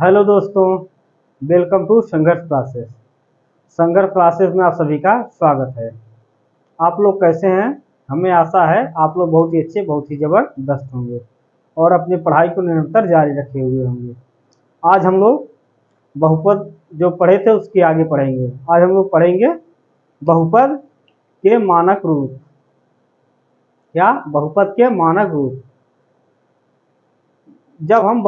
Hello दोस्तों, welcome to संघर्ष classes. संघर्ष क्लासेस में आप सभी का स्वागत है। आप लोग कैसे हैं? हमें आशा है आप लोग बहुत ही अच्छे, बहुत ही ज़बरदस्त होंगे और अपनी पढ़ाई को निरंतर जारी रखे हुए होंगे। आज हम लोग बहुपद जो पढ़े थे उसके आगे पढ़ेंगे। आज हम लोग पढ़ेंगे बहुपद के मानक रूप या बहुपद के मानक रूप। जब हम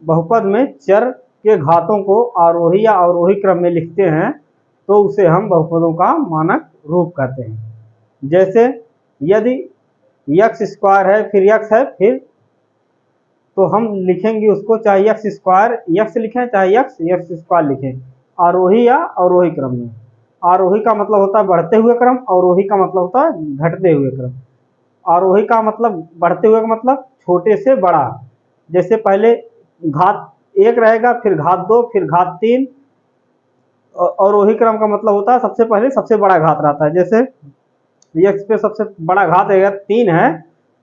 बहुपद में चर के घातों को आरोही या अवरोही क्रम में लिखते हैं तो उसे हम बहुपदों का मानक रूप कहते हैं। जैसे यदि यक्स स्क्वायर है फिर यक्स है फिर तो हम लिखेंगे उसको, चाहे यक्स स्क्वायर यक्स लिखें चाहे यक्स स्क्वायर लिखें, आरोही या अवरोही क्रम में। आरोही का मतलब होता है बढ़ते हुए क्रम, अवरोही का मतलब होता है घटते हुए क्रम। आरोही का मतलब बढ़ते हुए का मतलब छोटे से बड़ा, जैसे पहले घात 1 रहेगा फिर घात 2 फिर घात 3। और वही क्रम का मतलब होता है सबसे पहले सबसे बड़ा घात रहता है। जैसे x पे सबसे बड़ा घात अगर 3 है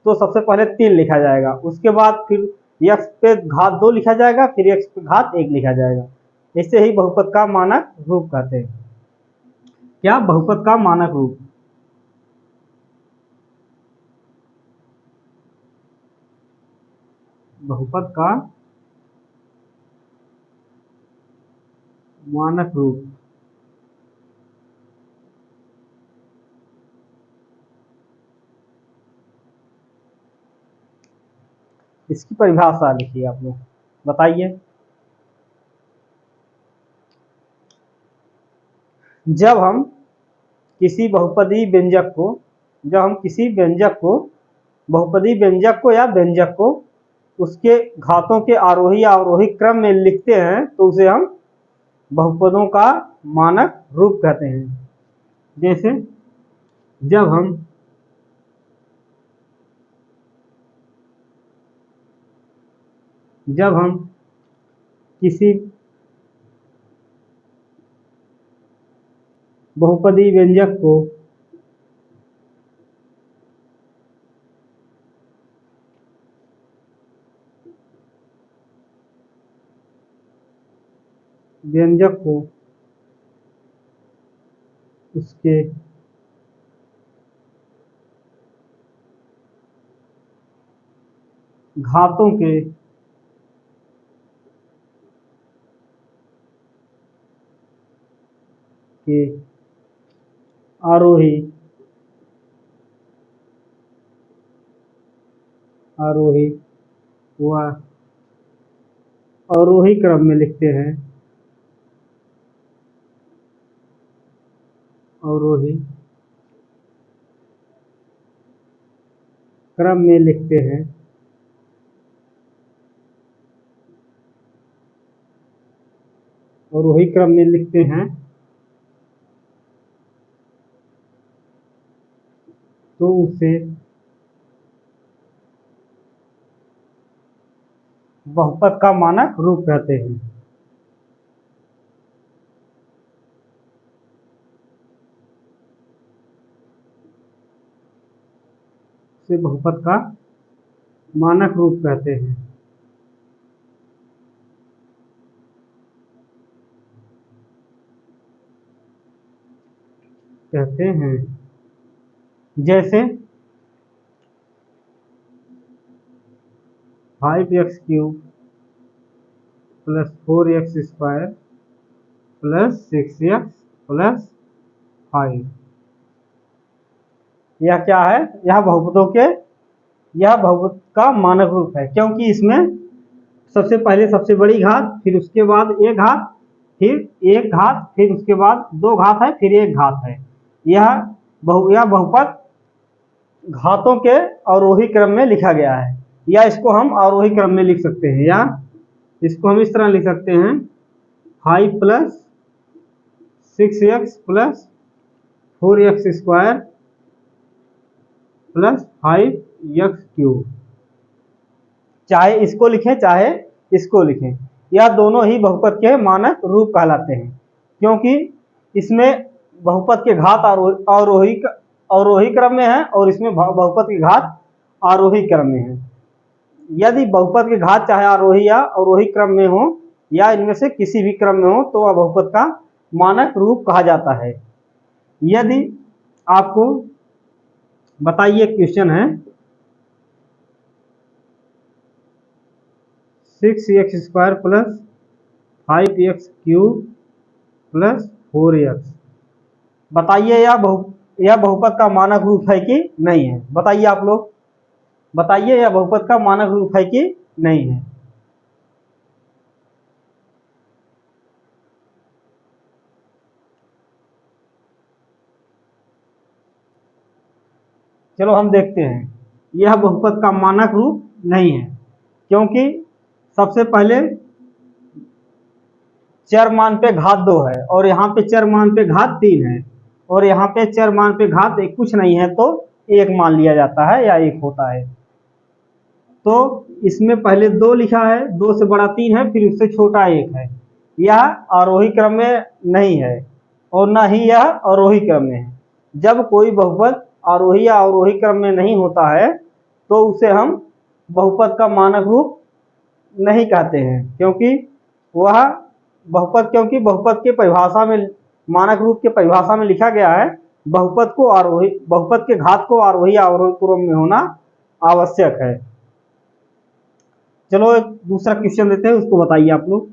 तो सबसे पहले 3 लिखा जाएगा, उसके बाद फिर x पे घात 2 लिखा जाएगा, फिर x पे घात 1 लिखा जाएगा। इसे ही बहुपद का मानक रूप कहते हैं। क्या बहुपद का मानक रूप? बहुपद का मानक रूप इसकी परिभाषा लिखिए आप लोग, बताइए। जब हम किसी बहुपदी व्यंजक को बहुपदी व्यंजक को या व्यंजक को उसके घातों के आरोही या अवरोही क्रम में लिखते हैं तो उसे हम बहुपदों का मानक रूप कहते हैं। जैसे जब हम किसी बहुपदी व्यंजक को उसके घातों के आरोही व अवरोही क्रम में लिखते हैं। अवरोही क्रम में लिखते हैं अवरोही क्रम में लिखते हैं तो उसे बहुपद का मानक रूप कहते हैं। इसे बहुपद का मानक रूप कहते हैं। जैसे 5x³ + 4x² + 6x + 5। यह क्या है? यह बहुपद का मानक रूप है, क्योंकि इसमें सबसे पहले सबसे बड़ी घात, फिर उसके बाद एक घात, फिर एक घात, फिर उसके बाद 2 घात है, फिर एक घात है। यह बहुपद घातों के अवरोही क्रम में लिखा गया है, या इसको हम अवरोही क्रम में लिख सकते हैं, या इसको हम इस तरह लिख सकते हैं 5 + 6x + 4x² + 5x³। चाहे इसको लिखें चाहे इसको लिखें, यह दोनों ही बहुपद के मानक रूप कहलाते हैं, क्योंकि इसमें बहुपद के घात अवरोही क्रम में है और इसमें बहुपद की घात आरोही क्रम में है। यदि बहुपद के घात चाहे आरोही या अवरोही क्रम में हो या इनमें से किसी भी क्रम में हो तो वह बहुपद का मानक रूप कहा जाता है। यदि आपको बताइए, क्वेश्चन है 6x² plus 5x³ plus 4x, बताइए यह बहुपद का मानक रूप है कि नहीं है? बताइए आप लोग, बताइए यह बहुपद का मानक रूप है कि नहीं है? चलो हम देखते हैं। यह बहुपद का मानक रूप नहीं है, क्योंकि सबसे पहले चर मान पे घात 2 है और यहाँ पे चर मान पे घात 3 है और यहाँ पे चर मान पे घात एक कुछ नहीं है तो 1 मान लिया जाता है या 1 होता है। तो इसमें पहले 2 लिखा है, 2 से बड़ा 3 है, फिर उससे छोटा 1 है। यह आरोही क्रम में नहीं है और न ही यह अवरोही क्रम में है। जब कोई बहुपद आरोही या अवरोही क्रम में नहीं होता है तो उसे हम बहुपद का मानक रूप नहीं कहते हैं, क्योंकि बहुपद के परिभाषा में, मानक रूप के परिभाषा में लिखा गया है बहुपद के घात को आरोही या अवरोही क्रम में होना आवश्यक है। चलो एक दूसरा क्वेश्चन देते हैं, उसको बताइए आप लोग।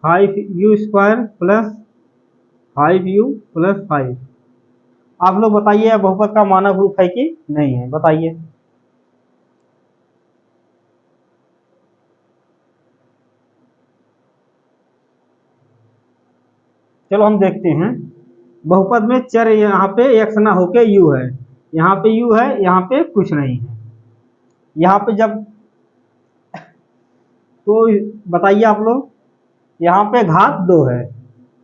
5u² प्लस 5u प्लस 5, आप लोग बताइए यह बहुपद का मानक रूप है कि नहीं है? बताइए। चलो हम देखते हैं। बहुपद में चर यहाँ पे x ना होके u है, यहाँ पे u है, यहाँ पे कुछ नहीं है। यहाँ पे जब तो बताइए आप लोग, यहाँ पे घात 2 है,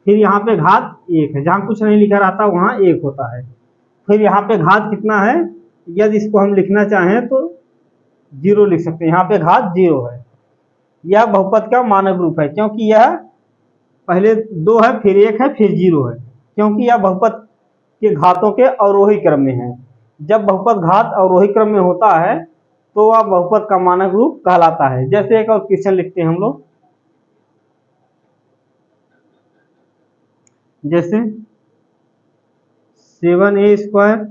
फिर यहाँ पे घात 1 है, जहाँ कुछ नहीं लिखा रहता वहाँ 1 होता है। फिर यहाँ पे घात कितना है? यदि इसको हम लिखना चाहें तो 0 लिख सकते हैं, यहाँ पे घात 0 है। यह बहुपद का मानक रूप है, क्योंकि यह पहले 2 है, फिर 1 है, फिर 0 है, क्योंकि यह बहुपद के घातों के अवरोही क्रम में है। जब बहुपद घात अवरोही क्रम में होता है तो वह बहुपद का मानक रूप कहलाता है। जैसे एक और क्वेश्चन लिखते हैं हम लोग, जैसे 7a²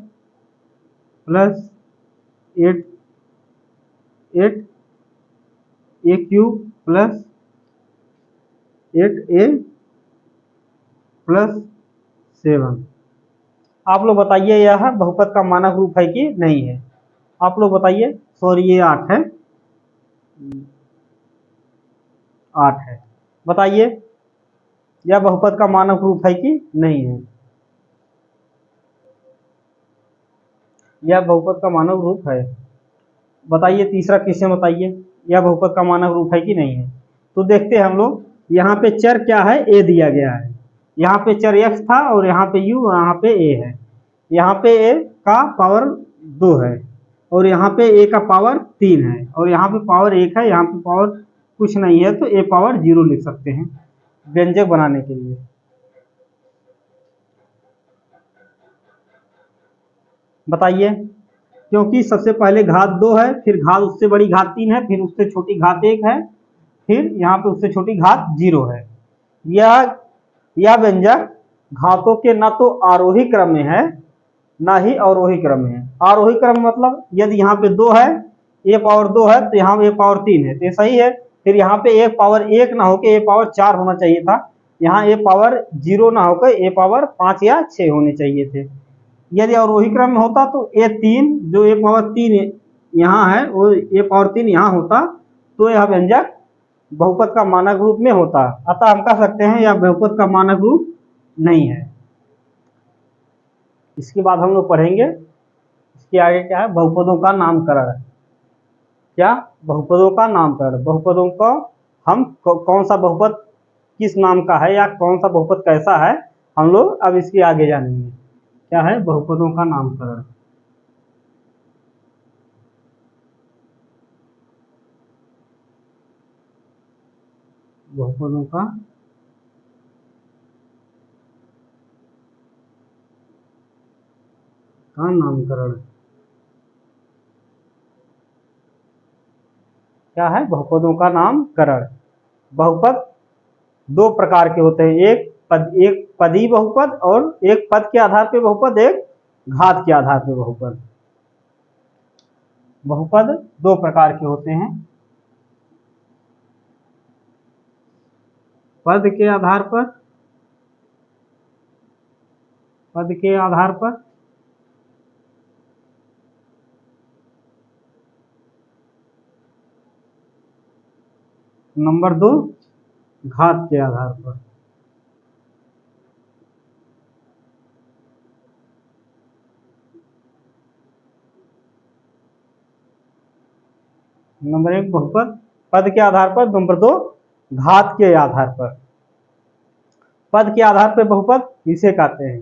plus 8a³ plus 8a plus 7, आप लोग बताइए यह बहुपद का मानक रूप है कि नहीं है? आप लोग बताइए। सॉरी, ये 8 है, 8 है। बताइए यह बहुपद का मानक रूप है कि नहीं है? यह बहुपद का मानक रूप है। बताइए तीसरा क्वेश्चन, बताइए यह बहुपद का मानक रूप है कि नहीं है? तो देखते हैं हम लोग। यहाँ पे चर क्या है? a दिया गया है। यहाँ पे चर x था और यहाँ पे u और यहाँ पे a है। यहाँ पे a का पावर 2 है और यहाँ पे a का पावर 3 है और यहाँ पे पावर 1 है, यहाँ पे पावर कुछ नहीं है, तो a पावर 0 लिख सकते हैं व्यंजक बनाने के लिए। बताइए, क्योंकि सबसे पहले घात 2 है, फिर घात उससे बड़ी घात 3 है, फिर उससे छोटी घात 1 है, फिर यहाँ पे उससे छोटी घात 0 है। यह व्यंजक घातों के न तो आरोही क्रम में है ना ही अवरोही क्रम में है। आरोही क्रम मतलब यदि यहाँ पे 2 है, a पावर 2 है, तो यहाँ पे a पावर 3 है, तो ये सही है। फिर यहाँ पे a पावर 1 ना होकर a पावर 4 होना चाहिए था, यहाँ a पावर 0 ना होकर a पावर 5 या 6 होने चाहिए थे। यदि अवरोही क्रम में होता तो a3 जो a पावर 3 यहाँ है वो a पावर 3 यहाँ होता, तो यह व्यंजक बहुपद का मानक रूप में होता। अतः हम कह सकते हैं यह बहुपद का मानक रूप नहीं है। इसके बाद हम लोग पढ़ेंगे, इसके आगे क्या है? बहुपदों का नामकरण। क्या? बहुपदों का नामकरण। बहुपदों को हम कौन सा बहुपद किस नाम का है या कौन सा बहुपद कैसा है, हम लोग अब इसके आगे जानेंगे। क्या है? बहुपदों का नामकरण। बहुपदों का नामकरण। क्या है, बहुपदों का नामकरण। बहुपद दो प्रकार के होते हैं, एक पदी बहुपद और एक पद के आधार पे बहुपद, एक घात के आधार पे बहुपद। बहुपद दो प्रकार के होते हैं, पद के आधार पर, पद के आधार पर, नंबर दो घात के आधार पर। नंबर एक बहुपद पद के आधार पर, नंबर दो घात के आधार पर। पद के आधार पर बहुपद किसे कहते हैं,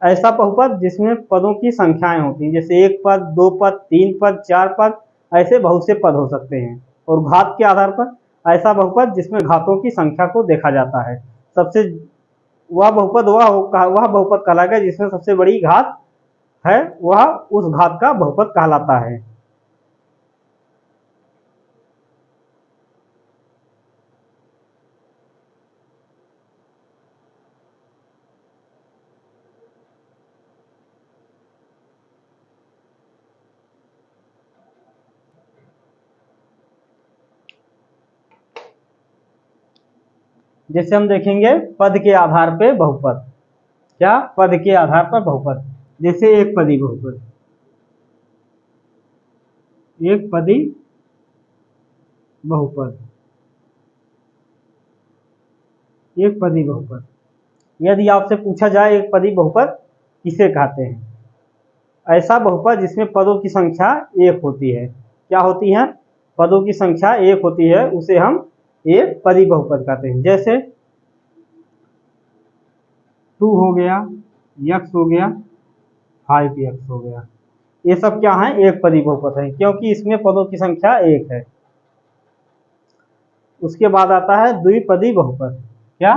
ऐसा बहुपद जिसमें पदों की संख्याएं होती हैं, जैसे एक पद, दो पद, तीन पद, चार पद, ऐसे बहुत से पद हो सकते हैं। और घात के आधार पर ऐसा बहुपद जिसमें घातों की संख्या को देखा जाता है। सबसे वह बहुपद वह बहुपद कहलाएगा जिसमें सबसे बड़ी घात है, वह उस घात का बहुपद कहलाता है। जैसे हम देखेंगे पद के आधार पे बहुपद, क्या, पद के आधार पर बहुपद, जैसे एक पदी बहुपद, एक पदी बहुपद, एक पदी बहुपद। यदि आपसे पूछा जाए एक पदी बहुपद किसे कहते हैं, ऐसा बहुपद जिसमें पदों की संख्या एक होती है। क्या होती है, पदों की संख्या एक होती है, उसे हम एक पदी बहुपद कहते हैं। जैसे 2 हो गया, x हो गया, 5x हो गया, ये सब क्या है, एक पदी बहुपद है, क्योंकि इसमें पदों की संख्या एक है। उसके बाद आता है द्विपदी बहुपद, क्या,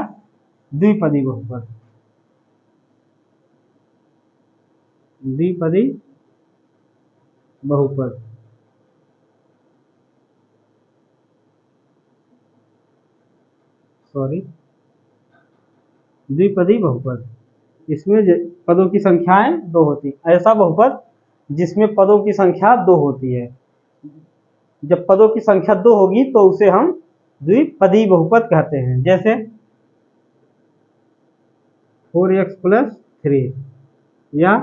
द्विपदी बहुपद, द्विपदी बहुपद। सॉरी, द्विपदी बहुपद, इसमें पदों की संख्याएं दो होती, ऐसा बहुपद जिसमें पदों की संख्या दो होती है। जब पदों की संख्या दो होगी तो उसे हम द्विपदी बहुपद कहते हैं। जैसे 4x + 3 या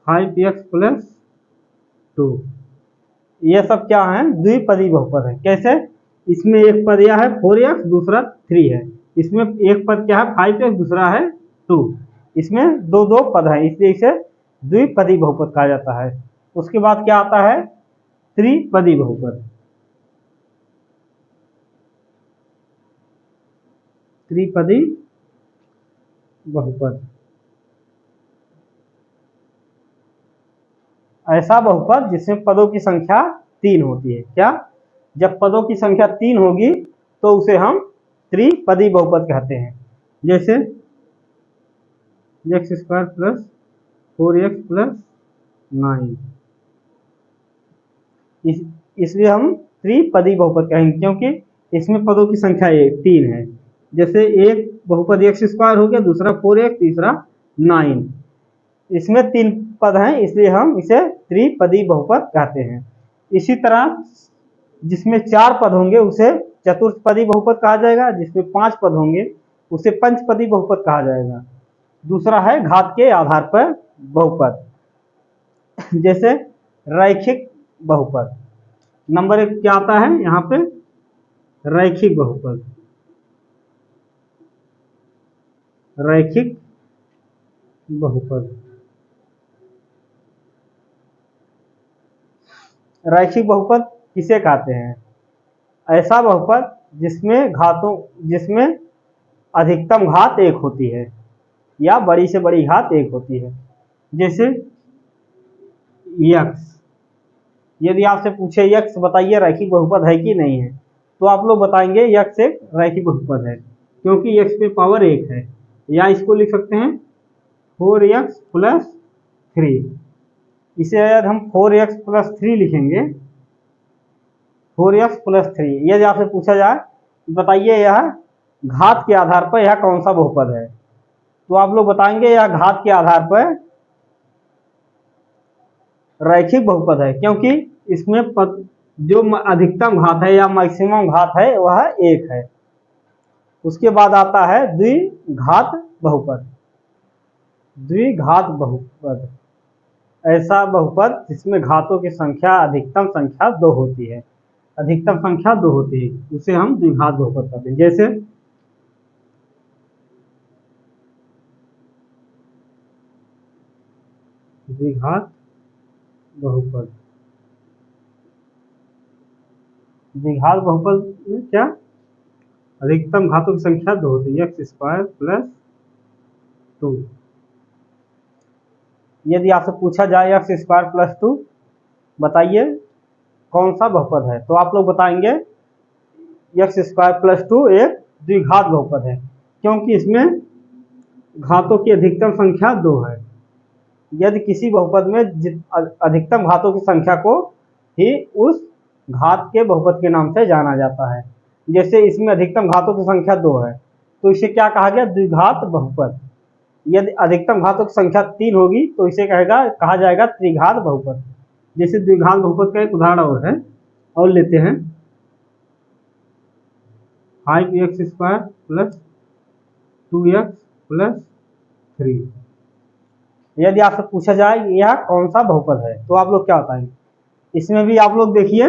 5x + 2, ये सब क्या है, द्विपदी बहुपद है। कैसे, इसमें एक पद यह है 4x, दूसरा 3 है, इसमें एक पद क्या है 5x, दूसरा है 2, इसमें दो दो पद है, इसलिए इसे द्विपदी बहुपद कहा जाता है। उसके बाद क्या आता है, त्रिपदी बहुपद, त्रिपदी बहुपद, ऐसा बहुपद जिसमें पदों की संख्या 3 होती है। क्या, जब पदों की संख्या 3 होगी तो उसे हम त्रिपदी बहुपद कहते हैं। जैसे x² + 4x + 9, इसलिए हम त्रिपदी बहुपद कहेंगे क्योंकि इसमें पदों की संख्या 3 है। जैसे एक बहुपद x² हो गया, दूसरा 4x, तीसरा 9, इसमें 3 पद हैं, इसलिए हम इसे त्रिपदी बहुपद कहते हैं। इसी तरह जिसमें 4 पद होंगे उसे चतुष्पदी बहुपद कहा जाएगा, जिसमें 5 पद होंगे उसे पंचपदी बहुपद कहा जाएगा। दूसरा है घात के आधार पर बहुपद, जैसे रैखिक बहुपद। नंबर 1 क्या आता है यहाँ पे, रैखिक बहुपद, रैखिक बहुपद। रैखिक बहुपद किसे कहते हैं, ऐसा बहुपद जिसमें अधिकतम घात एक होती है या बड़ी से बड़ी घात एक होती है। जैसे x, यदि आपसे पूछे x बताइए रैखिक बहुपद है कि नहीं है, तो आप लोग बताएंगे x एक रैखिक बहुपद है, क्योंकि x पे पावर 1 है। या इसको लिख सकते हैं 4x + 3, इसे यदि हम 4x + 3 लिखेंगे 4x प्लस 3। यदि आपसे पूछा जाए बताइए यह घात के आधार पर यह कौन सा बहुपद है, तो आप लोग बताएंगे यह घात के आधार पर रैखिक बहुपद है, क्योंकि इसमें जो अधिकतम घात है या मैक्सिमम घात है वह 1 है। उसके बाद आता है द्विघात बहुपद। द्विघात बहुपद ऐसा बहुपद जिसमें घातों की संख्या अधिकतम संख्या 2 होती है, अधिकतम संख्या 2 होती है, उसे हम द्विघात बहुपद कहते हैं। जैसे द्विघात बहुपद, द्विघात बहुपद में क्या अधिकतम घातों की संख्या 2 होती है, x² प्लस 2। यदि आपसे पूछा जाए x² प्लस 2 बताइए कौन सा बहुपद है, तो आप लोग बताएंगे x² प्लस 2 एक द्विघात बहुपद है, क्योंकि इसमें घातों की अधिकतम संख्या 2 है। यदि किसी बहुपद में अधिकतम घातों की संख्या को ही उस घात के बहुपद के नाम से जाना जाता है। जैसे इसमें अधिकतम घातों की संख्या 2 है, तो इसे क्या कहा गया, द्विघात बहुपद। यदि अधिकतम घातों की संख्या 3 होगी तो इसे कहा जाएगा त्रिघात बहुपद। जैसे द्विघात बहुपद का एक उदाहरण और है, और लेते हैं 5x² प्लस 2x प्लस 3। यदि आपसे पूछा जाए यह कौन सा बहुपद है, तो आप लोग क्या बताएंगे। इसमें भी आप लोग देखिए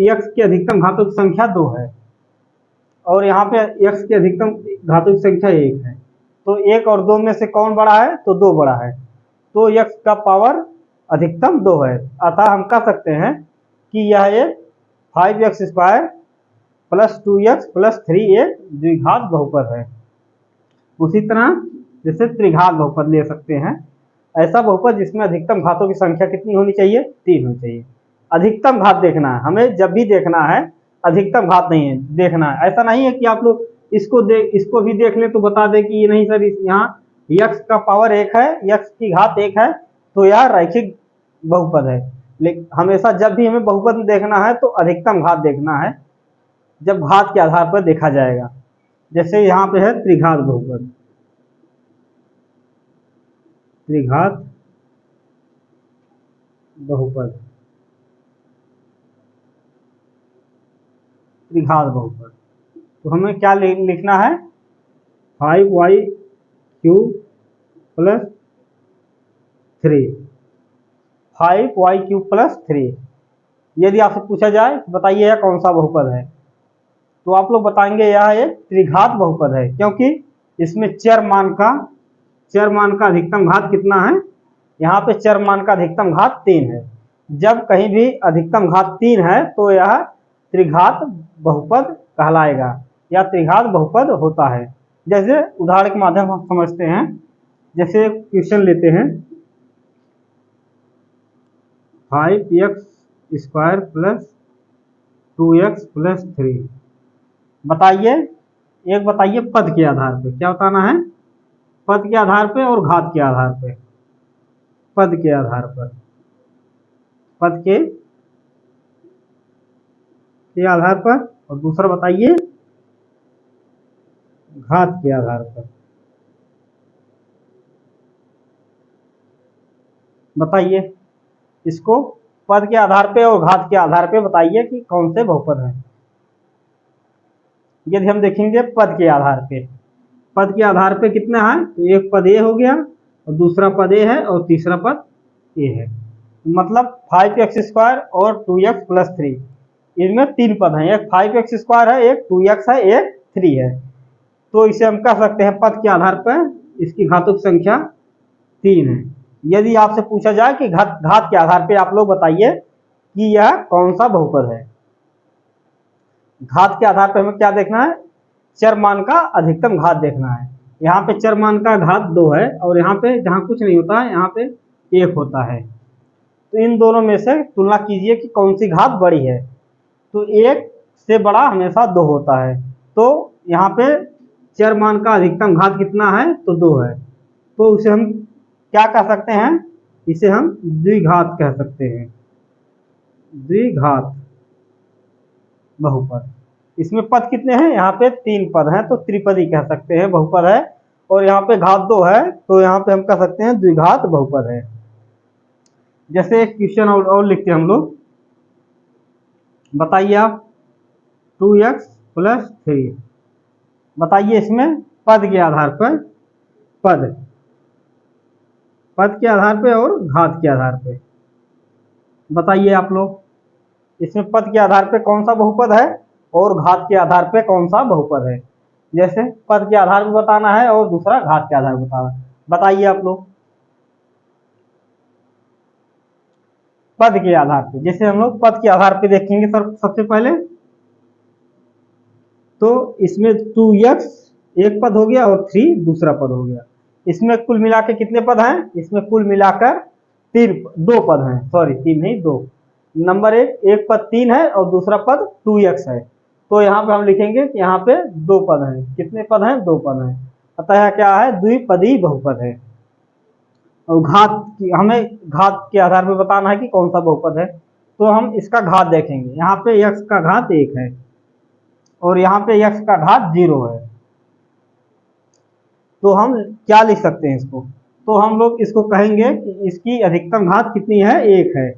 x की अधिकतम घातों की संख्या 2 है और यहाँ पे x की अधिकतम घातों की संख्या 1 है, तो 1 और 2 में से कौन बड़ा है, तो 2 बड़ा है, तो x का पावर अधिकतम 2 है। अतः हम कह सकते हैं कि यह एक 5x² प्लस 2x प्लस 3 एक द्विघात बहुपद है। उसी तरह जैसे त्रिघात बहुपद ले सकते हैं, ऐसा बहुपद जिसमें अधिकतम घातों की संख्या कितनी होनी चाहिए, 3 होनी चाहिए। अधिकतम घात देखना है हमें, जब भी देखना है अधिकतम घात नहीं है देखना है। ऐसा नहीं है कि आप लोग इसको भी देख लें तो बता दें कि ये नहीं सर यहाँ x का पावर 1 है, x की घात 1 है, तो यह रैखिक बहुपद है। लेकिन हमेशा जब भी हमें बहुपद देखना है तो अधिकतम घात देखना है, जब घात के आधार पर देखा जाएगा। जैसे यहाँ पे है त्रिघात बहुपद, त्रिघात बहुपद, त्रिघात बहुपद, तो हमें क्या लिखना है, 5y³ प्लस 3, 5y³ प्लस 3। यदि आपसे पूछा जाए बताइए यह कौन सा बहुपद है, तो आप लोग बताएंगे यह एक त्रिघात बहुपद है, क्योंकि इसमें चर मान का अधिकतम घात कितना है, यहाँ पे चर मान का अधिकतम घात 3 है। जब कहीं भी अधिकतम घात 3 है तो यह त्रिघात बहुपद कहलाएगा या त्रिघात बहुपद होता है। जैसे उदाहरण के माध्यम हम समझते हैं, जैसे क्वेश्चन लेते हैं 5x² प्लस 2x प्लस 3। बताइए पद के आधार पे, क्या बताना है, पद के आधार पे और घात के आधार पे। पद के आधार पर, पद के आधार पर, और दूसरा बताइए घात के आधार पर। बताइए इसको पद के आधार पे और घात के आधार पे बताइए कि कौन से बहुपद हैं। यदि हम देखेंगे पद के आधार पे कितना है, तो एक पद ए हो गया और दूसरा पद ए है और तीसरा पद ए है, मतलब 5x² और 2x प्लस 3, इनमें 3 पद हैं, एक 5x² है, एक 2x है, एक 3 है। तो इसे हम कह सकते हैं पद के आधार पर इसकी घातों की संख्या 3 है। यदि आपसे पूछा जाए कि घात के आधार पर आप लोग बताइए कि यह कौन सा बहुपद है, घात के आधार पर हमें क्या देखना है, चर मान का अधिकतम घात देखना है। यहाँ पे चर मान का घात 2 है और यहाँ पे जहाँ कुछ नहीं होता है यहाँ पे 1 होता है, तो इन दोनों में से तुलना कीजिए कि कौन सी घात बड़ी है, तो 1 से बड़ा हमेशा 2 होता है। तो यहाँ पे चर मान का अधिकतम घात कितना है, तो 2 है, तो उसे हम क्या कह सकते हैं, इसे हम द्विघात कह सकते हैं, द्विघात। बहुपद। इसमें पद कितने हैं, यहाँ पे 3 पद हैं तो त्रिपदी कह सकते हैं, बहुपद है। और यहाँ पे घात 2 है तो यहाँ पे हम कह सकते हैं द्विघात बहुपद है। जैसे एक क्वेश्चन और लिखते हैं हम लोग, बताइए आप 2x + 3, बताइए इसमें पद के आधार पर, पद पद के आधार पे और घात के आधार पे बताइए आप लोग, इसमें पद के आधार पे कौन सा बहुपद है और घात के आधार पे कौन सा बहुपद है। जैसे पद के आधार पे बताना है और दूसरा घात के आधार पे बताना है, बताइए आप लोग। पद के आधार पे, जैसे हम लोग पद के आधार पे देखेंगे सर सबसे पहले, तो इसमें 2x एक पद हो गया और 3 दूसरा पद हो गया। इसमें कुल मिलाकर कितने पद हैं, इसमें कुल मिलाकर 2 पद हैं, सॉरी 3 नहीं 2। नंबर एक पद 3 है और दूसरा पद 2x है, तो यहाँ पे हम लिखेंगे कि यहाँ पे 2 पद हैं। कितने पद हैं, 2 पद हैं, अतः क्या है, द्विपदी बहुपद है। और हमें घात के आधार पर बताना है कि कौन सा बहुपद है, तो हम इसका घात देखेंगे। यहाँ पे x का घात 1 है और यहाँ पे x का घात 0 है, तो हम क्या लिख सकते हैं इसको, तो हम लोग इसको कहेंगे कि इसकी अधिकतम घात कितनी है, 1 है।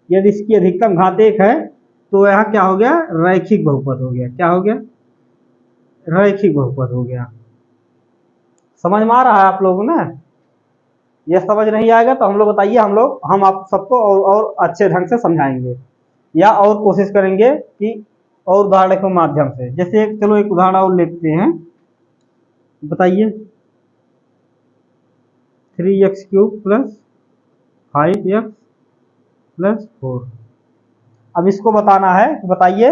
यदि इसकी अधिकतम घात 1 है तो यहाँ क्या हो गया, रैखिक बहुपद हो गया। क्या हो गया, रैखिक बहुपद हो गया। समझ में आ रहा है आप लोगों ने, यह समझ नहीं आएगा तो हम लोग बताइए, हम आप सबको और अच्छे ढंग से समझाएंगे या और कोशिश करेंगे कि और उदाहरण के माध्यम से। जैसे चलो एक उदाहरण और लेते हैं, बताइए 3x³ + 5x + 4। अब इसको बताना है, बताइए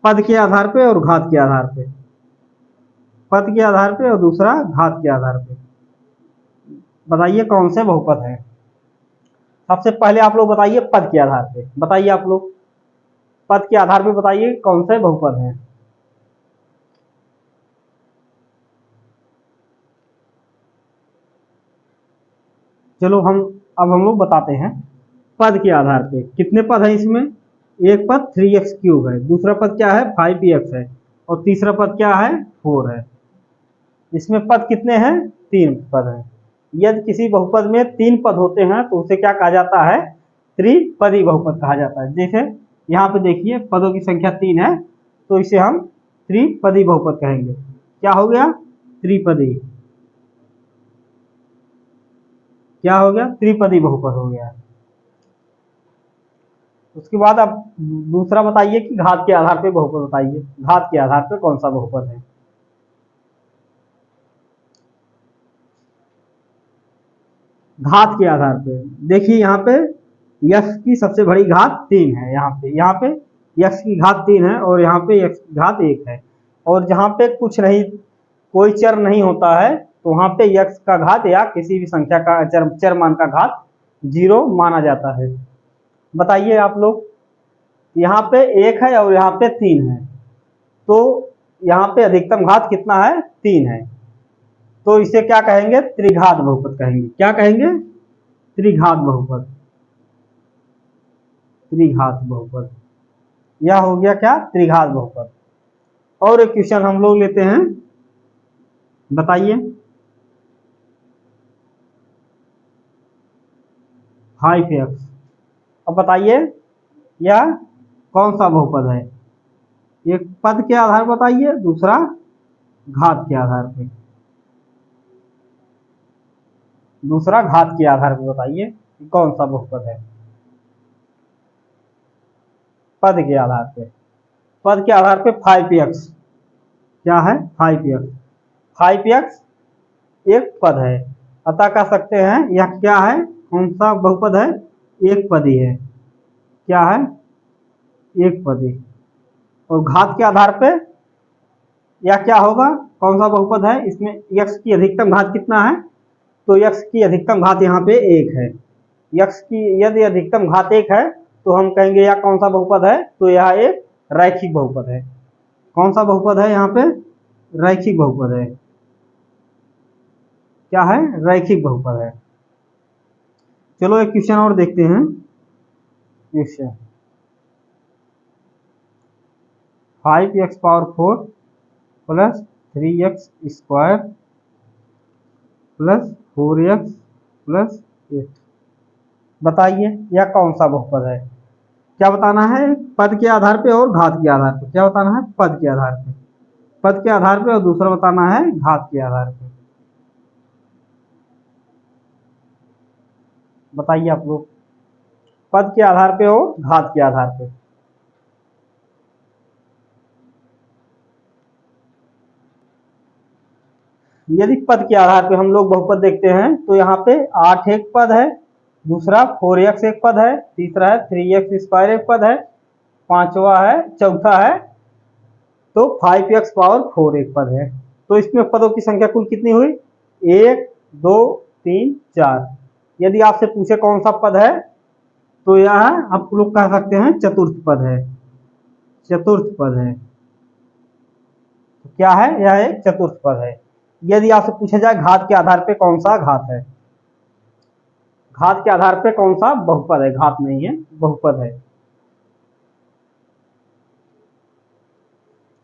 पद के आधार पे और घात के आधार पे, पद के आधार पे और दूसरा घात के आधार पे बताइए कौन से बहुपद है। सबसे पहले आप लोग बताइए पद के आधार पे, बताइए आप लोग पद के आधार पे बताइए कौन से बहुपद हैं। चलो अब हम लोग बताते हैं पद के आधार पे कितने पद हैं। इसमें एक पद 3x³ है, दूसरा पद क्या है 5x है और तीसरा पद क्या है 4 है। इसमें पद कितने हैं, 3 पद हैं। यदि किसी बहुपद में 3 पद होते हैं तो उसे क्या कहा जाता है, त्रिपदी बहुपद कहा जाता है। जैसे यहाँ पे देखिए पदों की संख्या 3 है तो इसे हम त्रिपदी बहुपद कहेंगे। क्या हो गया, त्रिपदी, क्या हो गया, त्रिपदी बहुपद हो गया। उसके बाद अब दूसरा बताइए कि घात के आधार पे बहुपद बताइए, घात के आधार पे कौन सा बहुपद है। घात के आधार पे देखिए यहाँ पे x की सबसे बड़ी घात 3 है, यहाँ पे x की घात 3 है और यहाँ पे x की घात 1 है। और जहाँ पे कुछ नहीं, कोई चर नहीं होता है तो वहाँ पे x का घात या किसी भी संख्या का चर मान का घात 0 माना जाता है। बताइए आप लोग, यहाँ पे 1 है और यहाँ पे 3 है, तो यहाँ पे अधिकतम घात कितना है, 3 है, तो इसे क्या कहेंगे, त्रिघात बहुपद कहेंगे। क्या कहेंगे, त्रिघात बहुपद, त्रिघात बहुपद, यह हो गया क्या, त्रिघात बहुपद। और एक क्वेश्चन हम लोग लेते हैं, बताइए 5x। अब बताइए यह कौन सा बहुपद है, एक पद के आधार बताइए, दूसरा घात के आधार पे, दूसरा घात के आधार पे बताइए कि कौन सा बहुपद है। पद के आधार पे, पद के आधार पे 5x, क्या है 5x, 5x एक पद है, अतः कह सकते हैं यह क्या है, कौन सा बहुपद है, एक पदी है। क्या है, एक पदी। और घात के आधार पे यह क्या होगा, कौन सा बहुपद है, इसमें x की अधिकतम घात कितना है, तो x की अधिकतम घात यहाँ पे 1 है। x की यदि अधिकतम घात 1 है तो हम कहेंगे यह कौन सा बहुपद है, तो यह एक रैखिक बहुपद है। कौन सा बहुपद है, यहाँ पे रैखिक बहुपद है। क्या है, रैखिक बहुपद है। चलो एक क्वेश्चन और देखते हैं, question 5x⁴ plus 3x² plus 4x plus 8। बताइए यह कौन सा बहुपद है? क्या बताना है? पद के आधार पे और घात के आधार पे। क्या बताना है? पद के आधार पे, पद के आधार पे, और दूसरा बताना है घात के आधार पे। बताइए आप लोग, पद के आधार पे और घात के आधार पे। यदि पद के आधार पे हम लोग बहुपद देखते हैं तो यहाँ पे 8 एक पद है, दूसरा 4x एक पद है, तीसरा है 3x² एक पद है, चौथा है तो 5x⁴ एक पद है। तो इसमें पदों की संख्या कुल कितनी हुई? 1 2 3 4। यदि आपसे पूछे कौन सा पद है तो यह आप लोग कह सकते हैं चतुर्थ पद है। चतुर्थ पद है। तो क्या है? यह एक चतुर्थ पद है। यदि आपसे पूछा जाए घात के आधार पे कौन सा घात है, घात के आधार पे कौन सा बहुपद है, घात नहीं है बहुपद है,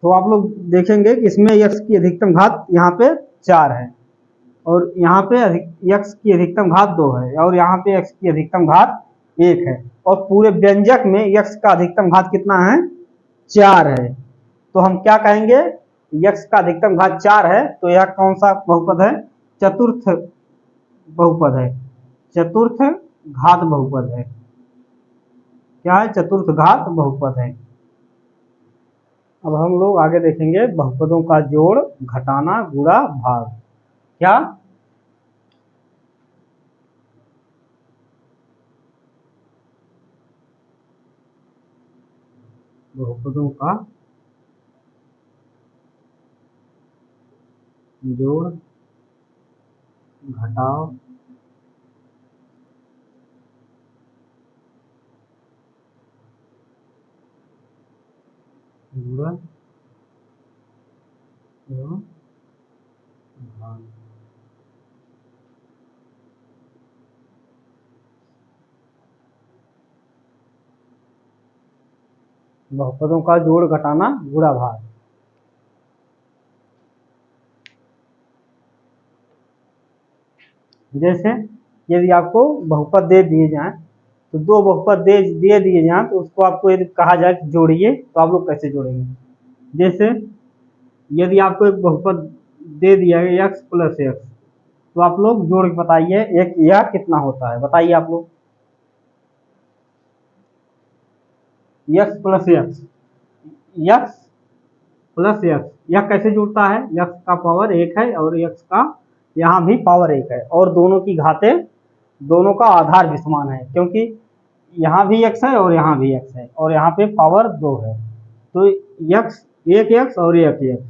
तो आप लोग देखेंगे कि इसमें x की अधिकतम घात यहाँ पे 4 है, और यहाँ पे x की अधिकतम घात 2 है, और यहाँ पे x की अधिकतम घात 1 है, और पूरे व्यंजक में x का अधिकतम घात कितना है? 4 है। तो हम क्या कहेंगे? x का अधिकतम घात 4 है, तो यह कौन सा बहुपद है? चतुर्थ बहुपद है। चतुर्थ घात बहुपद है। क्या है? चतुर्थ घात बहुपद है। अब हम लोग आगे देखेंगे बहुपदों का जोड़, घटाना, गुणा, भाग। क्या? बहुपदों का जोड़, घटाव, गुणा एवं भाग। बहुपदों का जोड़, घटाना, गुणा, भाग। जैसे यदि आपको बहुपद दे दिए जाएं, तो दो बहुपद दे दिए जाएं, तो उसको आपको यदि कहा जाए कि जोड़िए, तो आप लोग कैसे जोड़ेंगे? जैसे यदि आपको एक बहुपद दे दिया है x प्लस एक्स, तो आप लोग जोड़ के बताइए एक यह कितना होता है? बताइए आप लोग। x plus x, x plus x, यह कैसे जुड़ता है? x का पावर 1 है और x का यहाँ भी पावर 1 है, और दोनों की घातें, दोनों का आधार भी समान है, क्योंकि यहाँ भी x है और यहाँ भी x है, और यहाँ पे पावर 2 है। तो x, एक x और एक x,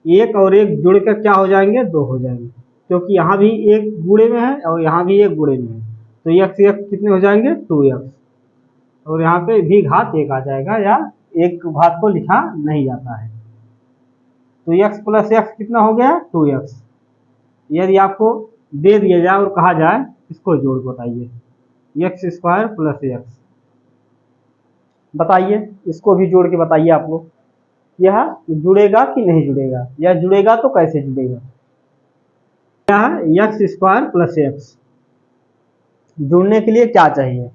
एक और एक जुड़ कर क्या हो जाएंगे? 2 हो जाएंगे, क्योंकि यहाँ भी एक गुणे में है और यहाँ भी एक गुणे में है, तो x x कितने हो जाएंगे? 2x, और यहाँ पे भी घात 1 आ जाएगा, या एक घात को लिखा नहीं जाता है। तो x प्लस एक्स कितना हो गया? 2x। यदि आपको दे दिया जाए और कहा जाए इसको जोड़ बताइए, x² प्लस एक्स, बताइए इसको भी जोड़ के बताइए आप लोग, यह जुड़ेगा कि नहीं जुड़ेगा? यह जुड़ेगा तो कैसे जुड़ेगा? यह x² प्लस एक्स जुड़ने के लिए क्या चाहिए?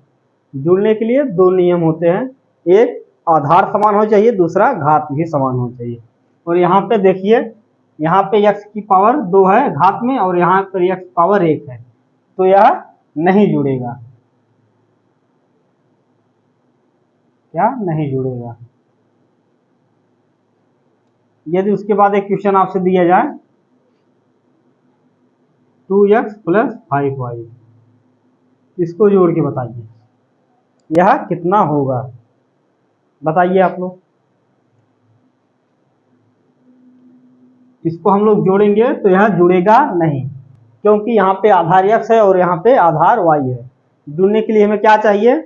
जुड़ने के लिए दो नियम होते हैं, एक आधार समान होना चाहिए, दूसरा घात भी समान होना चाहिए। और यहाँ पे देखिए, यहाँ पे x की पावर 2 है घात में, और यहाँ पर x पावर 1 है, तो यह नहीं जुड़ेगा। क्या? नहीं जुड़ेगा। यदि उसके बाद एक क्वेश्चन आपसे दिया जाए 2x प्लस 5y, इसको जोड़ के बताइए यह कितना होगा? बताइए आप लोग। इसको हम लोग जोड़ेंगे तो यह जुड़ेगा नहीं, क्योंकि यहाँ पे आधार x है और यहाँ पे आधार y है। जुड़ने के लिए हमें क्या चाहिए?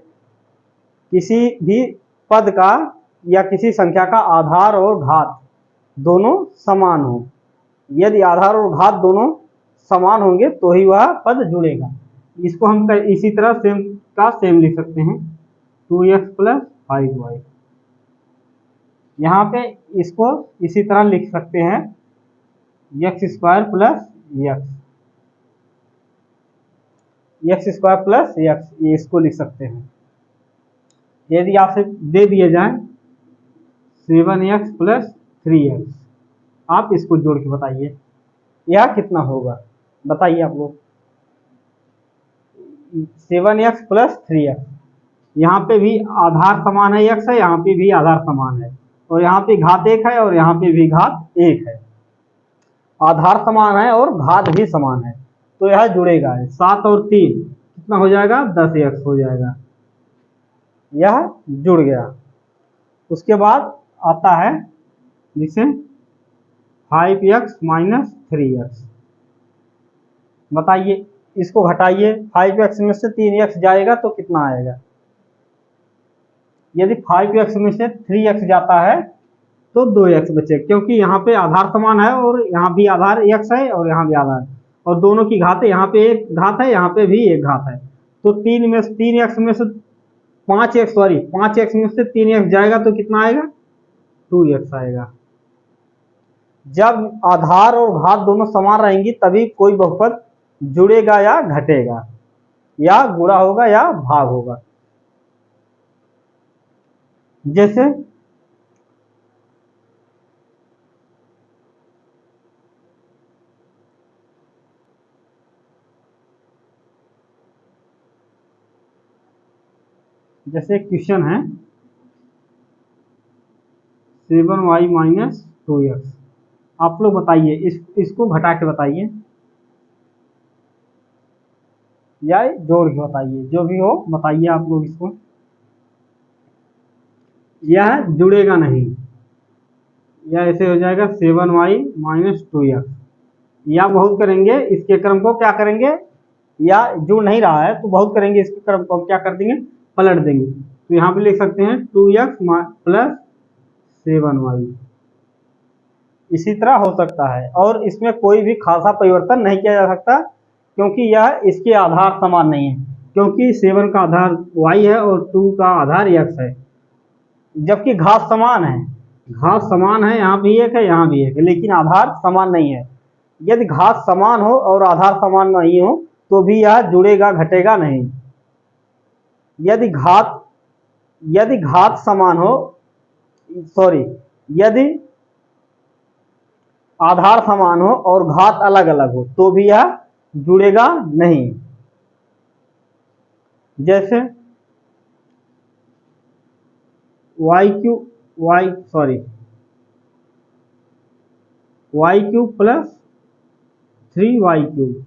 किसी भी पद का या किसी संख्या का आधार और घात दोनों समान हो। यदि आधार और घात दोनों समान होंगे तो ही वह पद जुड़ेगा। इसको हम इसी तरह सेम का सेम लिख सकते हैं, 2x प्लस 5y। यहाँ पे इसको इसी तरह लिख सकते हैं एक्स स्क्वायर प्लस एक्स, ये इसको लिख सकते हैं। यदि आपसे दे दिए जाए 7x प्लस 3x, आप इसको जोड़ के बताइए यह कितना होगा, बताइए आप लोग। 7x प्लस 3x, यहाँ पे भी आधार समान है, x है, यहाँ पे भी आधार समान है, और यहाँ पे घात 1 है और यहाँ पे भी घात 1 है। आधार समान है और घात भी समान है, तो यह जुड़ेगा। 7 और 3 कितना हो जाएगा, 10x हो जाएगा, यह जुड़ गया। उसके बाद आता है जिसे 5x माइनस 3x, बताइए इसको घटाइए। 5x में से 3x जाएगा तो कितना आएगा। यदि 5x में से 3x जाता है तो 2x बचे, क्योंकि यहाँ पे आधार समान है और यहाँ भी आधार x है और यहाँ भी आधार है, और दोनों की घात है, यहाँ पे एक घात है, यहाँ पे भी एक घात है, तो 3x में से 5x में से 3x जाएगा तो कितना आएगा, 2x आएगा। जब आधार और घात दोनों समान रहेंगी तभी कोई बहुपद जुड़ेगा या घटेगा, या गुणा होगा या भाग होगा। जैसे क्वेश्चन है 7y माइनस 2x, आप लोग बताइए इसको घटा के बताइए या जोड़ के बताइए, जो भी हो बताइए आप लोग इसको। यह जुड़ेगा नहीं, यह ऐसे हो जाएगा 7y माइनस 2x, या बहुत करेंगे इसके क्रम को, क्या करेंगे, या जुड़ नहीं रहा है तो बहुत करेंगे इसके क्रम को क्या कर देंगे, पलट देंगे। तो यहाँ पे लिख सकते हैं 2x प्लस 7y, इसी तरह हो सकता है, और इसमें कोई भी खासा परिवर्तन नहीं किया जा सकता, क्योंकि यह इसके आधार समान नहीं है, क्योंकि 7 का आधार y है और 2 का आधार x है, जबकि घात समान है। घात समान है, यहाँ भी एक है, यहाँ भी एक है, लेकिन आधार समान नहीं है। यदि घात समान हो और आधार समान नहीं हो तो भी यह जुड़ेगा, घटेगा नहीं। यदि घात समान हो, यदि आधार समान हो और घात अलग अलग हो तो भी यह जुड़ेगा नहीं। जैसे y cube plus 3y cube,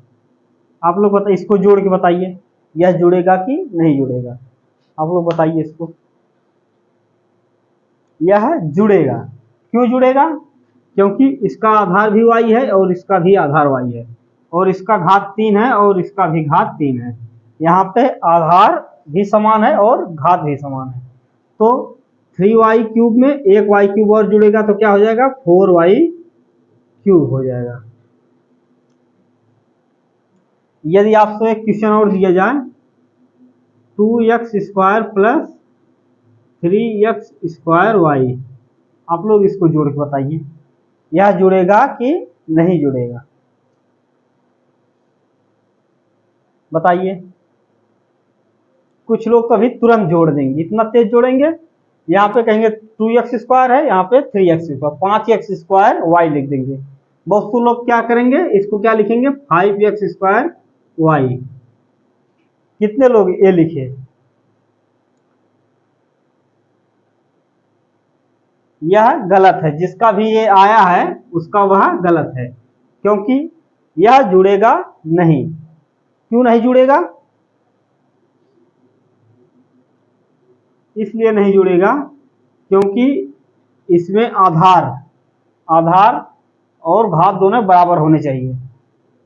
आप लोग बताइए, इसको जोड़ के बताइए यह जुड़ेगा कि नहीं जुड़ेगा, आप लोग बताइए इसको। यह जुड़ेगा, क्यों जुड़ेगा, क्योंकि इसका आधार भी y है और इसका भी आधार y है, और इसका घात 3 है और इसका भी घात 3 है। यहाँ पे आधार भी समान है और घात भी समान है, तो 3y क्यूब में एक y क्यूब और जुड़ेगा तो क्या हो जाएगा, 4y क्यूब हो जाएगा। यदि आपसे एक क्वेश्चन और दिया जाए 2x square plus 3x square y, आप लोग इसको जोड़ के बताइए यह जुड़ेगा कि नहीं जुड़ेगा, बताइए। कुछ लोग तो अभी तुरंत जोड़ देंगे, इतना तेज जोड़ेंगे, यहाँ पे कहेंगे 2x स्क्वायर है, यहाँ पे 3x square, 5x square y लिख देंगे। बहुत से लोग क्या करेंगे, इसको क्या लिखेंगे, 5x स्क्वायर y। कितने लोग ये लिखे, यह गलत है, जिसका भी ये आया है उसका वह गलत है, क्योंकि यह जुड़ेगा नहीं। क्यों नहीं जुड़ेगा, इसलिए नहीं जुड़ेगा क्योंकि इसमें आधार और घात दोनों बराबर होने चाहिए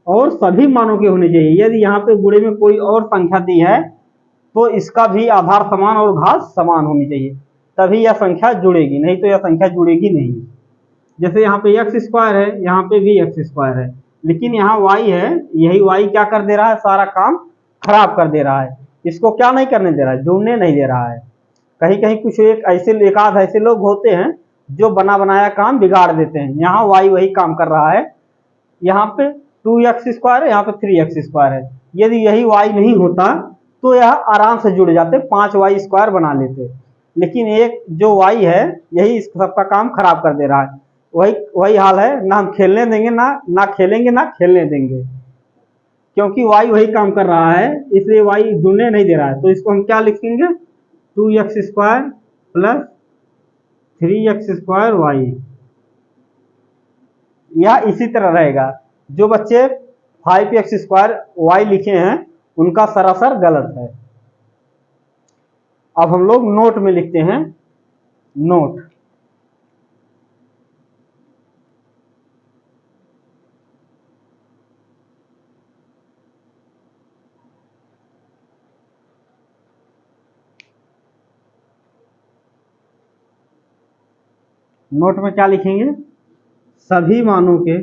और सभी मानों के होने चाहिए। यदि यहाँ पे गुणे में कोई और संख्या दी है तो इसका भी आधार समान और घात समान होनी चाहिए, तभी यह संख्या जुड़ेगी, नहीं तो यह संख्या जुड़ेगी नहीं। जैसे यहाँ पे x स्क्वायर है, यहाँ पे भी x स्क्वायर है, लेकिन यहाँ y है, यही y क्या कर दे रहा है, सारा काम खराब कर दे रहा है, इसको क्या नहीं करने दे रहा है, जुड़ने नहीं दे रहा है। कहीं कहीं कुछ एक आध ऐसे लोग होते हैं जो बना बनाया काम बिगाड़ देते हैं। यहाँ y वही काम कर रहा है, यहाँ पे 2x² है, यहाँ पे 3x² है। यदि यही y नहीं होता तो यह आराम से जुड़ जाते, 5y² बना लेते। लेकिन एक जो y है यही इस सबका काम खराब कर दे रहा है। वही हाल है, ना हम खेलने देंगे, ना खेलेंगे, ना खेलने देंगे, क्योंकि y वही काम कर रहा है, इसलिए y जुड़ने नहीं दे रहा है। तो इसको हम क्या लिखेंगे, 2x² प्लस 3x² y। यह इसी तरह रहेगा। जो बच्चे 5x² y लिखे हैं उनका सरासर गलत है। अब हम लोग नोट में लिखते हैं, नोट नोट में क्या लिखेंगे, सभी मानों के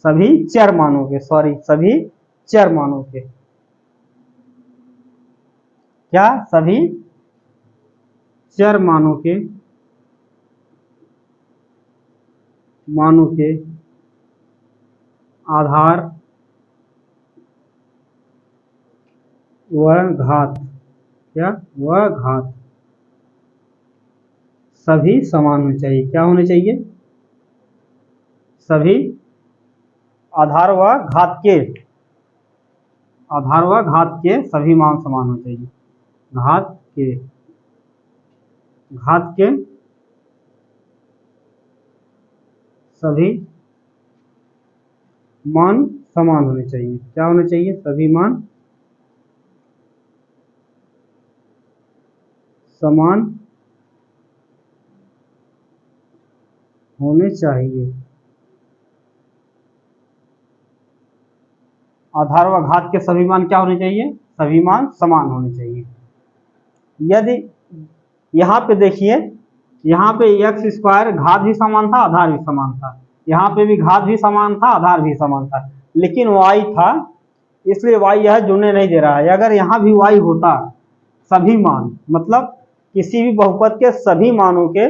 सभी चर मानों के, सभी चर मानों के, क्या सभी चर मानों के आधार व घात, क्या व घात सभी समान होने चाहिए। क्या होने चाहिए, सभी आधार व घात के सभी मान समान होने चाहिए। घात के सभी मान समान होने चाहिए। क्या होने चाहिए, सभी मान समान होने चाहिए। आधार व घात के सभी मान क्या होने चाहिए, सभी मान समान होने चाहिए। यदि यहाँ पे देखिए, यहाँ पे x² घात भी समान था, आधार भी समान था, यहाँ पे भी घात भी समान था, आधार भी समान था, लेकिन y था, इसलिए y यह जुड़ने नहीं दे रहा है। अगर यहाँ भी y होता, सभी मान मतलब किसी भी बहुपद के सभी मानों के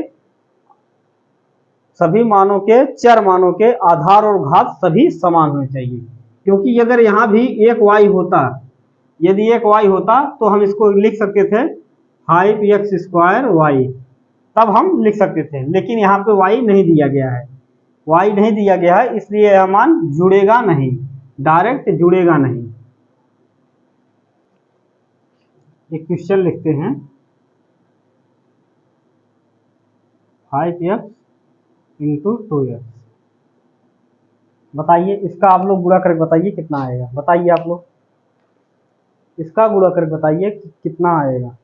चर मानों के आधार और घात सभी समान होने चाहिए। क्योंकि अगर यहाँ भी एक y होता, यदि एक y होता तो हम इसको लिख सकते थे 5x² y, तब हम लिख सकते थे। लेकिन यहाँ पे y नहीं दिया गया है, इसलिए यह मान जुड़ेगा नहीं, डायरेक्ट जुड़ेगा नहीं। एक क्वेश्चन लिखते हैं, 5x × 2x। बताइए इसका आप लोग गुणा करके बताइए कितना आएगा। बताइए आप लोग इसका गुणा करके बताइए कि कितना आएगा।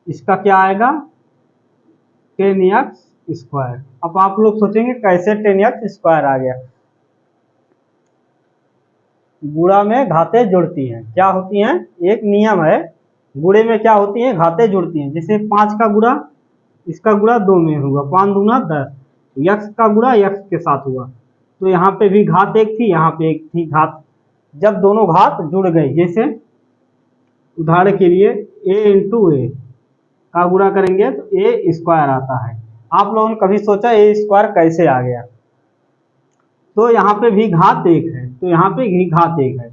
इसका क्या आएगा, 10x²। अब आप लोग सोचेंगे कैसे 10x² आ गया। गुणा में घातें जुड़ती हैं, क्या होती हैं, एक नियम है गुणे में, क्या होती हैं, घातें जुड़ती हैं। जैसे 5 का गुणा इसका गुणा 2 में हुआ, 5 दूना 10, x का गुणा x के साथ हुआ, तो यहाँ पे भी घात एक थी, यहाँ पे एक थी घात। जब दोनों घात जुड़ गई, जैसे उदाहरण के लिए a × a का गुणा करेंगे तो a² आता है। आप लोगों ने कभी सोचा a² कैसे आ गया, तो यहाँ पे भी घात एक है, तो यहाँ पे भी घात एक है,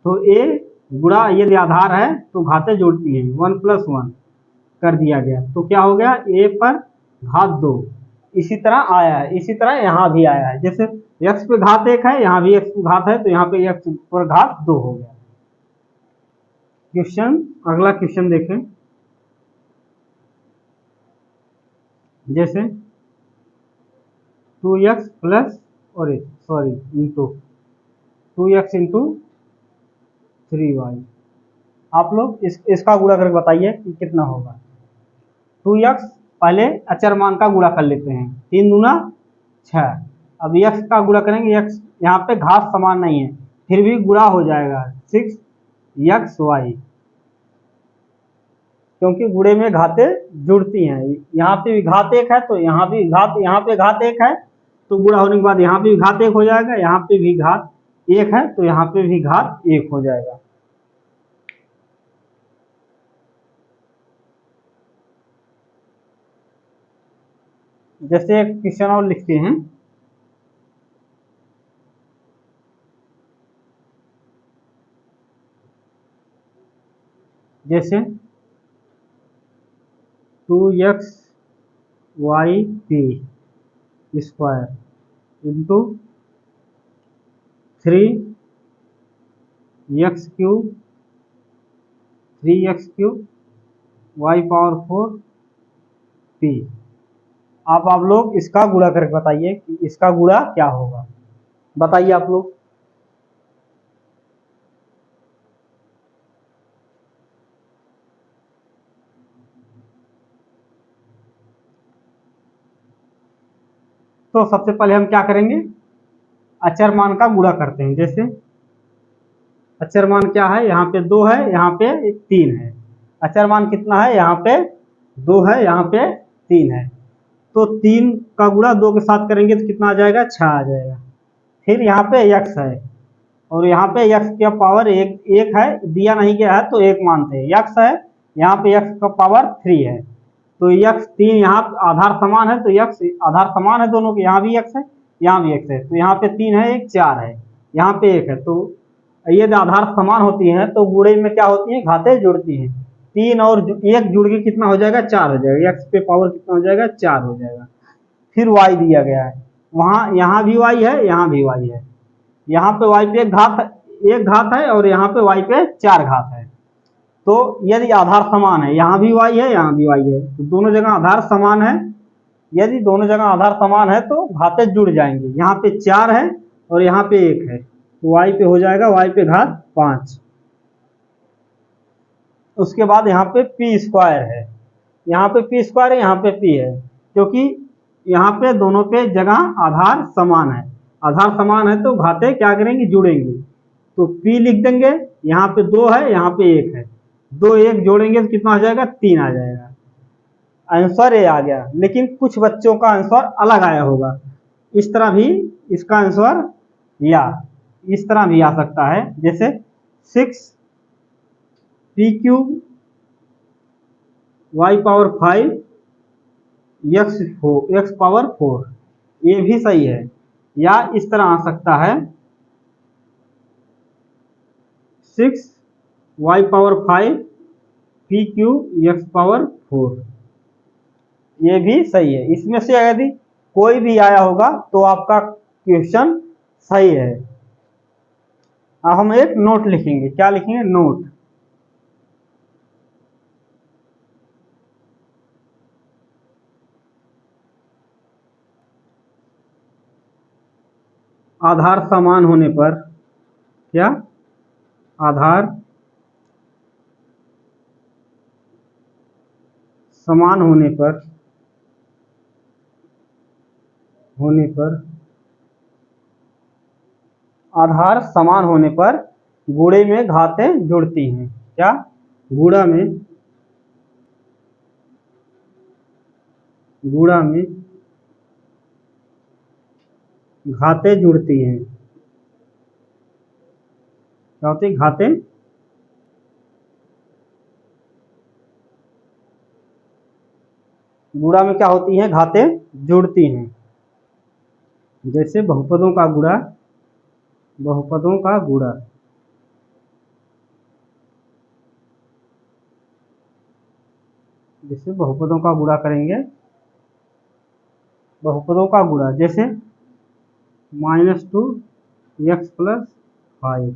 तो a गुणा यदि आधार है तो घातें जुड़ती हैं, 1 + 1 कर दिया गया, तो क्या हो गया, a पर घात 2। इसी तरह आया है, इसी तरह यहाँ भी आया है। जैसे x पे घात एक है, यहाँ भी x पे घात है, तो यहाँ पे x पर घात 2 हो गया। अगला क्वेश्चन देखें, जैसे 2x + 3y। आप लोग इसका गुणा करके बताइए कि कितना होगा। 2x पहले अचर मान का गुणा कर लेते हैं, 3 दूना 6। अब x का गुणा करेंगे, x यहाँ पे घात समान नहीं है, फिर भी गुणा हो जाएगा, 6xy। क्योंकि गुणे में घातें जुड़ती हैं। यहाँ पे भी घात एक है तो यहाँ भी घात, यहाँ पे घात एक है तो गुणा होने के बाद यहाँ पे भी घात एक हो जाएगा, यहाँ पे भी घात एक है तो यहाँ पे भी घात एक हो जाएगा। जैसे एक क्वेश्चन और लिखते हैं, जैसे 2x Y P square into 3x³ Y power 4 P. आप लोग इसका गुणा करके बताइए कि इसका गुणा क्या होगा, बताइए आप लोग। तो सबसे पहले हम क्या करेंगे, अचर मान का गुणा करते हैं। जैसे अचर मान क्या है, यहाँ पे 2 है, यहाँ पे 3 है। अचर मान कितना है, यहाँ पे 2 है, यहाँ पे 3 है। तो 3 का गुणा 2 के साथ करेंगे तो कितना आ जाएगा, 6 आ जाएगा। फिर यहाँ पे x है और यहाँ पे x का पावर एक है, दिया नहीं गया है तो 1 मानते हैं। x है, यहाँ पे x का पावर 3 है तो x 3, यहाँ आधार समान है तो x आधार समान है दोनों के, यहाँ भी x है, यहाँ भी x है तो यहाँ पे 3 है, 1 4 है, यहाँ पे 1 है। तो ये आधार समान होती है तो गुणे में क्या होती है, घातें जुड़ती हैं। 3 और 1 जुड़ के कितना हो जाएगा, 4 हो जाएगा। x पे पावर कितना हो जाएगा, 4 हो जाएगा। फिर y दिया गया है, वहाँ यहाँ भी y है, यहाँ भी y है। यहाँ पे y पे एक घात है और यहाँ पे y पे 4 घात है। तो यदि आधार समान है, यहाँ भी y है, यहाँ भी y है, तो दोनों जगह आधार समान है। यदि दोनों जगह आधार समान है तो घातें जुड़ जाएंगी। यहाँ पे 4 है और यहाँ पे 1 है तो y पे हो जाएगा y पे घात 5। उसके बाद यहाँ पे p स्क्वायर है, यहाँ पे p स्क्वायर है, यहाँ पे p है, क्योंकि यहाँ पे दोनों पे जगह आधार समान है। आधार समान है तो घातें क्या करेंगी, जुड़ेंगी। तो p लिख देंगे, यहाँ पे 2 है, यहाँ पे 1 है, 2 1 जोड़ेंगे तो कितना आ जाएगा, 3 आ जाएगा। आंसर ए आ गया। लेकिन कुछ बच्चों का आंसर अलग आया होगा, इस तरह भी इसका आंसर या इस तरह भी आ सकता है। जैसे 6p³ Y power 5 x power 4, ये भी सही है। या इस तरह आ सकता है 6y power 5 p³ x power 4, ये भी सही है। इसमें से यदि कोई भी आया होगा तो आपका क्वेश्चन सही है। अब हम एक नोट लिखेंगे, क्या लिखेंगे, नोट। आधार समान होने पर, क्या, आधार समान होने पर आधार समान होने पर गुणे में घातें जुड़ती हैं। क्या, गुणा में घातें जुड़ती हैं। क्या होती है, घातें गुणा में क्या होती हैं, घातें जुड़ती हैं। जैसे बहुपदों का गुणा, जैसे बहुपदों का गुणा करेंगे, बहुपदों का गुणा जैसे -2x + 5,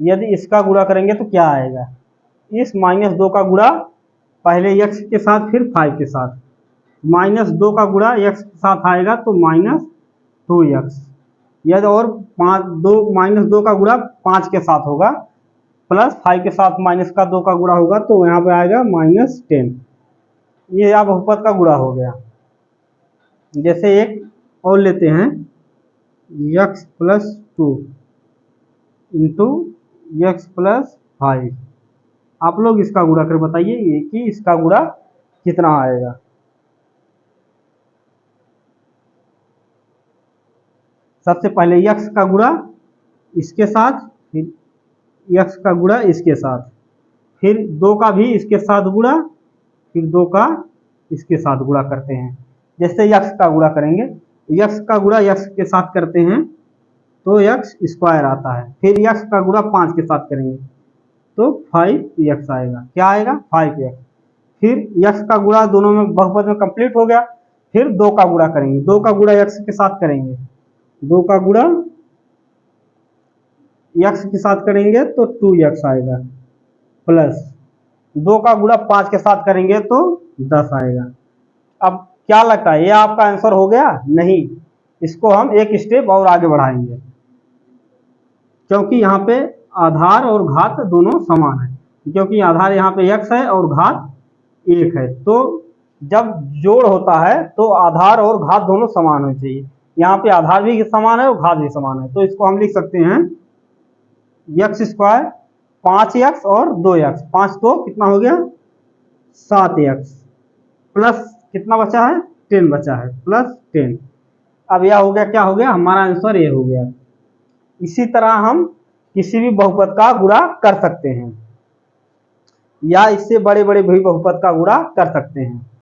यदि इसका गुणा करेंगे तो क्या आएगा, इस -2 का गुणा पहले x के साथ फिर 5 के साथ, -2 का गुणा x के साथ आएगा तो -2x। यदि और -2 का गुणा 5 के साथ होगा, +5 के साथ -2 का गुणा होगा तो यहाँ पे आएगा -10। ये अब बहुपद का गुणा हो गया। जैसे एक और लेते हैं, x + 2 × x + 5, आप लोग इसका गुणा कर बताइए ये कि इसका गुणा कितना आएगा। सबसे पहले यक्स का गुणा इसके साथ, फिर यक्स का गुणा इसके साथ, फिर 2 का भी इसके साथ गुणा, फिर 2 का इसके साथ गुणा करते हैं। जैसे यक्स का गुणा करेंगे, यक्स का गुणा यक्स के साथ करते हैं तो यक्स स्क्वायर आता है। फिर यक्स का गुणा 5 के साथ करेंगे तो 5x आएगा। क्या आएगा? 5x। फिर यक्स का गुणा दोनों में बहुपद में कंप्लीट हो गया। फिर 2 का गुणा करेंगे, 2 का गुणा यक्स के साथ करेंगे, 2 का गुणा यक्स के साथ करेंगे तो 2x आएगा, प्लस 2 का गुणा 5 के साथ करेंगे तो 10 आएगा। अब क्या लगता है, ये आपका आंसर हो गया? नहीं, इसको हम एक स्टेप और आगे बढ़ाएंगे, क्योंकि यहाँ पे आधार और घात दोनों समान है। क्योंकि आधार यहाँ पे x है और घात 1 है, तो जब जोड़ होता है तो आधार और घात दोनों समान होने चाहिए। यहाँ पे आधार भी समान है और घात भी समान है, तो इसको हम लिख सकते हैं x स्क्वायर 5x और 2x, 5 तो कितना हो गया? 7x, प्लस कितना बचा है? 10 बचा है, प्लस 10। अब यह हो गया, क्या हो गया? हमारा आंसर ये हो गया। इसी तरह हम किसी भी बहुपद का गुणा कर सकते हैं या इससे बड़े बड़े भी बहुपद का गुणा कर सकते हैं।